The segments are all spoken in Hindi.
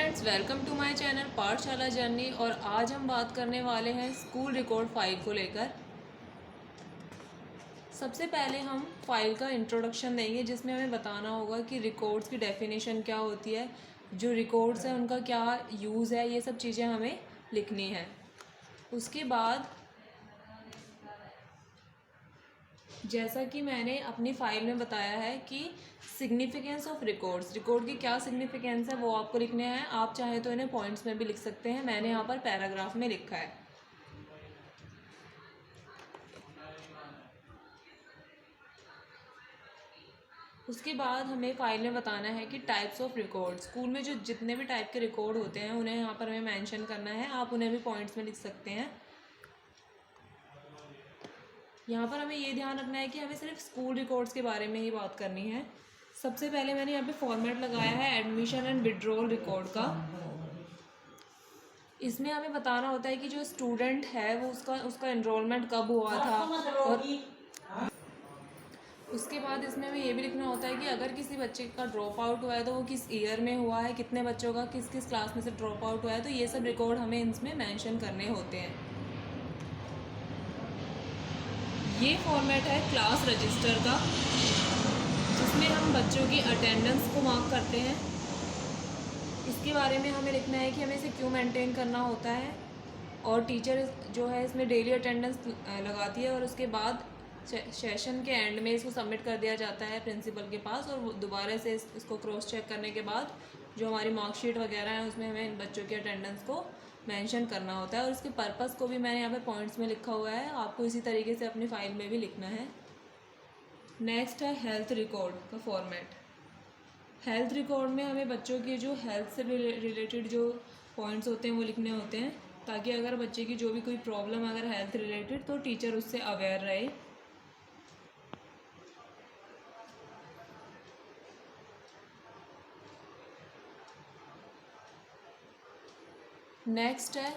Friends, welcome to my channel Pathshala journey. और आज हम बात करने वाले हैं स्कूल रिकॉर्ड फाइल को लेकर। सबसे पहले हम फाइल का इंट्रोडक्शन देंगे, जिसमें हमें बताना होगा कि रिकॉर्ड्स की डेफिनेशन क्या होती है, जो रिकॉर्ड्स हैं उनका क्या यूज़ है, ये सब चीज़ें हमें लिखनी है। उसके बाद जैसा कि मैंने अपनी फ़ाइल में बताया है कि सिग्निफिकेंस ऑफ रिकॉर्ड्स, रिकॉर्ड की क्या सिग्निफिकेंस है वो आपको लिखने हैं। आप चाहे तो इन्हें पॉइंट्स में भी लिख सकते हैं, मैंने यहाँ पर पैराग्राफ में लिखा है। उसके बाद हमें फ़ाइल में बताना है कि टाइप्स ऑफ रिकॉर्ड, स्कूल में जो जितने भी टाइप के रिकॉर्ड होते हैं उन्हें यहाँ पर हमें मेंशन करना है। आप उन्हें भी पॉइंट्स में लिख सकते हैं। यहाँ पर हमें ये ध्यान रखना है कि हमें सिर्फ स्कूल रिकॉर्ड्स के बारे में ही बात करनी है। सबसे पहले मैंने यहाँ पे फॉर्मेट लगाया है एडमिशन एंड विड्रॉल रिकॉर्ड का। इसमें हमें बताना होता है कि जो स्टूडेंट है वो उसका एनरोलमेंट कब हुआ था, और उसके बाद इसमें हमें ये भी लिखना होता है कि अगर किसी बच्चे का ड्रॉप आउट हुआ है तो वो किस ईयर में हुआ है, कितने बच्चों का किस किस क्लास में से ड्रॉप आउट हुआ है। तो ये सब रिकॉर्ड हमें इसमें मेंशन करने होते हैं। ये फॉर्मेट है क्लास रजिस्टर का, जिसमें हम बच्चों की अटेंडेंस को मार्क करते हैं। इसके बारे में हमें लिखना है कि हमें इसे क्यों मेंटेन करना होता है, और टीचर जो है इसमें डेली अटेंडेंस लगाती है, और उसके बाद सेशन के एंड में इसको सबमिट कर दिया जाता है प्रिंसिपल के पास, और दोबारा से इसको क्रॉस चेक करने के बाद जो हमारी मार्कशीट वगैरह है उसमें हमें इन बच्चों की अटेंडेंस को मेंशन करना होता है। और इसके पर्पस को भी मैंने यहाँ पे पॉइंट्स में लिखा हुआ है, आपको इसी तरीके से अपनी फ़ाइल में भी लिखना है। नेक्स्ट है हेल्थ रिकॉर्ड का फॉर्मेट। हेल्थ रिकॉर्ड में हमें बच्चों की जो हेल्थ से रिलेटेड जो पॉइंट्स होते हैं वो लिखने होते हैं, ताकि अगर बच्चे की जो भी कोई प्रॉब्लम अगर हेल्थ रिलेटेड, तो टीचर उससे अवेयर रहे। नेक्स्ट है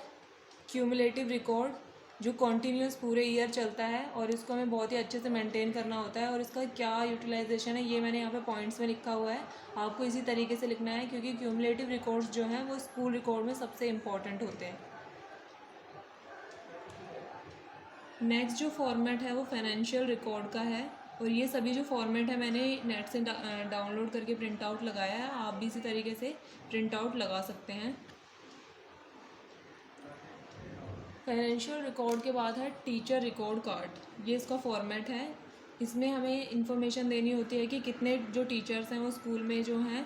क्यूमुलेटिव रिकॉर्ड, जो कॉन्टीन्यूस पूरे ईयर चलता है, और इसको हमें बहुत ही अच्छे से मेंटेन करना होता है। और इसका क्या यूटिलाइजेशन है ये मैंने यहाँ पे पॉइंट्स में लिखा हुआ है, आपको इसी तरीके से लिखना है, क्योंकि क्यूमुलेटिव रिकॉर्ड्स जो हैं वो स्कूल रिकॉर्ड में सबसे इम्पॉर्टेंट होते हैं। नेक्स्ट जो फॉर्मेट है वो फाइनेंशियल रिकॉर्ड का है, और ये सभी जो फॉर्मेट है मैंने नेट से डाउनलोड करके प्रिंट आउट लगाया है, आप भी इसी तरीके से प्रिंट आउट लगा सकते हैं। फाइनेंशियल रिकॉर्ड के बाद है टीचर रिकॉर्ड कार्ड, ये इसका फॉर्मेट है। इसमें हमें इंफॉर्मेशन देनी होती है कि कितने जो टीचर्स हैं वो स्कूल में जो हैं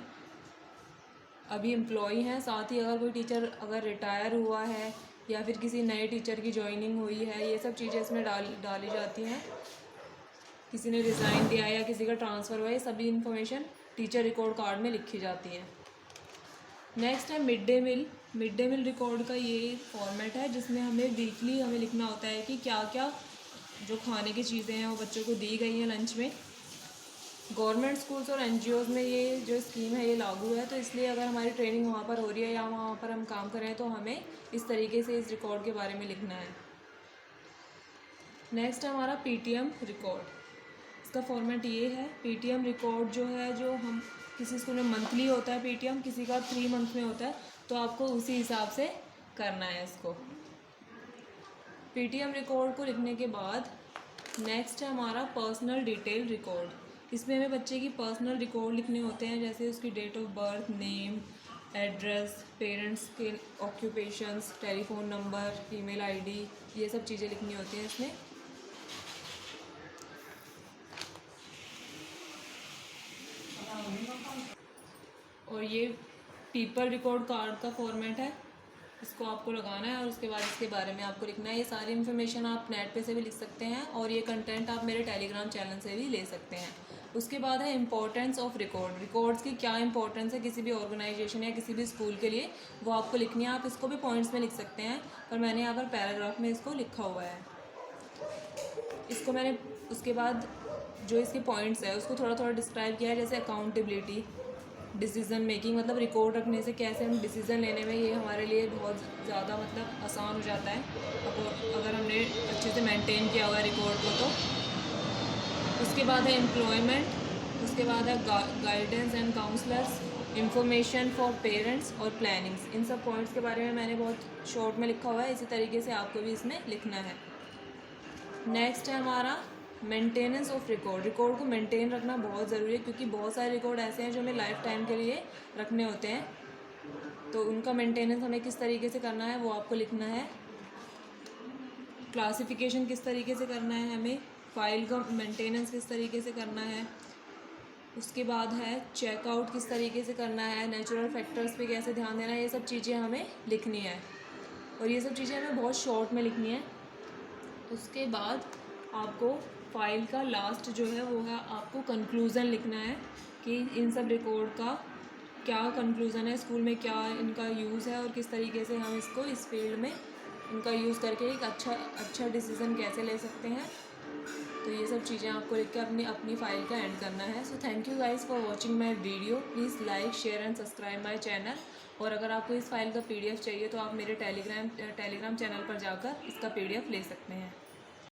अभी एम्प्लॉई हैं, साथ ही अगर कोई टीचर अगर रिटायर हुआ है या फिर किसी नए टीचर की ज्वाइनिंग हुई है, ये सब चीज़ें इसमें डाली जाती हैं। किसी ने रिज़ाइन दिया या किसी का ट्रांसफ़र हुआ, ये सभी इन्फॉर्मेशन टीचर रिकॉर्ड कार्ड में लिखी जाती है। नेक्स्ट है mid day meal. Mid day meal record का ये फॉर्मेट है, जिसमें हमें वीकली हमें लिखना होता है कि क्या क्या जो खाने की चीज़ें हैं वो बच्चों को दी गई हैं लंच में। गवर्नमेंट स्कूल्स और एनजीओज़ में ये जो स्कीम है ये लागू है, तो इसलिए अगर हमारी ट्रेनिंग वहाँ पर हो रही है या वहाँ पर हम काम कर रहे हैं तो हमें इस तरीके से इस रिकॉर्ड के बारे में लिखना है। नेक्स्ट है हमारा पीटीएम रिकॉर्ड। इसका फॉर्मेट ये है। पीटीएम रिकॉर्ड जो है, जो हम किसी स्कूल में मंथली होता है पीटीएम, किसी का 3 मंथ में होता है, तो आपको उसी हिसाब से करना है इसको। पीटीएम रिकॉर्ड को लिखने के बाद नेक्स्ट है हमारा पर्सनल डिटेल रिकॉर्ड। इसमें हमें बच्चे की पर्सनल रिकॉर्ड लिखने होते हैं, जैसे उसकी date of birth, name, address, parents के occupations, telephone number, email ID, ये सब चीज़ें लिखनी होती हैं इसमें। और ये पीपल रिकॉर्ड कार्ड का फॉर्मेट है, इसको आपको लगाना है और उसके बाद इसके बारे में आपको लिखना है। ये सारी इन्फॉर्मेशन आप नेट पे से भी लिख सकते हैं, और ये कंटेंट आप मेरे टेलीग्राम चैनल से भी ले सकते हैं। उसके बाद है इम्पोर्टेंस ऑफ रिकॉर्ड। रिकॉर्ड्स की क्या इंपॉर्टेंस है किसी भी ऑर्गेनाइजेशन या किसी भी स्कूल के लिए, वो आपको लिखनी है। आप इसको भी पॉइंट्स में लिख सकते हैं, पर मैंने यहाँ पर पैराग्राफ में इसको लिखा हुआ है। इसको मैंने उसके बाद जो इसके पॉइंट्स है उसको थोड़ा थोड़ा डिस्क्राइब किया है, जैसे अकाउंटेबिलिटी, डिसीज़न मेकिंग, मतलब रिकॉर्ड रखने से कैसे हम डिसीज़न लेने में ये हमारे लिए बहुत ज़्यादा मतलब आसान हो जाता है अगर हमने अच्छे से मेंटेन किया हुआ है रिकॉर्ड को। तो उसके बाद है एम्प्लॉयमेंट, उसके बाद है guidance and counsellors, information for parents और प्लानिंग्स। इन सब पॉइंट्स के बारे में मैंने बहुत शॉर्ट में लिखा हुआ है, इसी तरीके से आपको भी इसमें लिखना है। नेक्स्ट है हमारा मेंटेनेंस ऑफ रिकॉर्ड। रिकॉर्ड को मेंटेन रखना बहुत ज़रूरी है, क्योंकि बहुत सारे रिकॉर्ड ऐसे हैं जो हमें लाइफ टाइम के लिए रखने होते हैं, तो उनका मेंटेनेंस हमें किस तरीके से करना है वो आपको लिखना है। क्लासिफिकेशन किस तरीके से करना है हमें, फाइल का मेंटेनेंस किस तरीके से करना है, उसके बाद है चेकआउट किस तरीके से करना है, नेचुरल फैक्टर्स पे कैसे ध्यान देना है, ये सब चीज़ें हमें लिखनी है और ये सब चीज़ें हमें बहुत शॉर्ट में लिखनी है। उसके बाद आपको फाइल का लास्ट जो है वो है आपको कंक्लूज़न लिखना है कि इन सब रिकॉर्ड का क्या कंक्लूज़न है, स्कूल में क्या इनका यूज़ है और किस तरीके से हम इसको इस फील्ड में इनका यूज़ करके एक अच्छा डिसीज़न कैसे ले सकते हैं। तो ये सब चीज़ें आपको लिख के अपनी फ़ाइल का एंड करना है। So thank you guys for watching my video. Please like share and subscribe my channel. और अगर आपको इस फाइल का PDF चाहिए तो आप मेरे टेलीग्राम चैनल पर जाकर इसका PDF ले सकते हैं।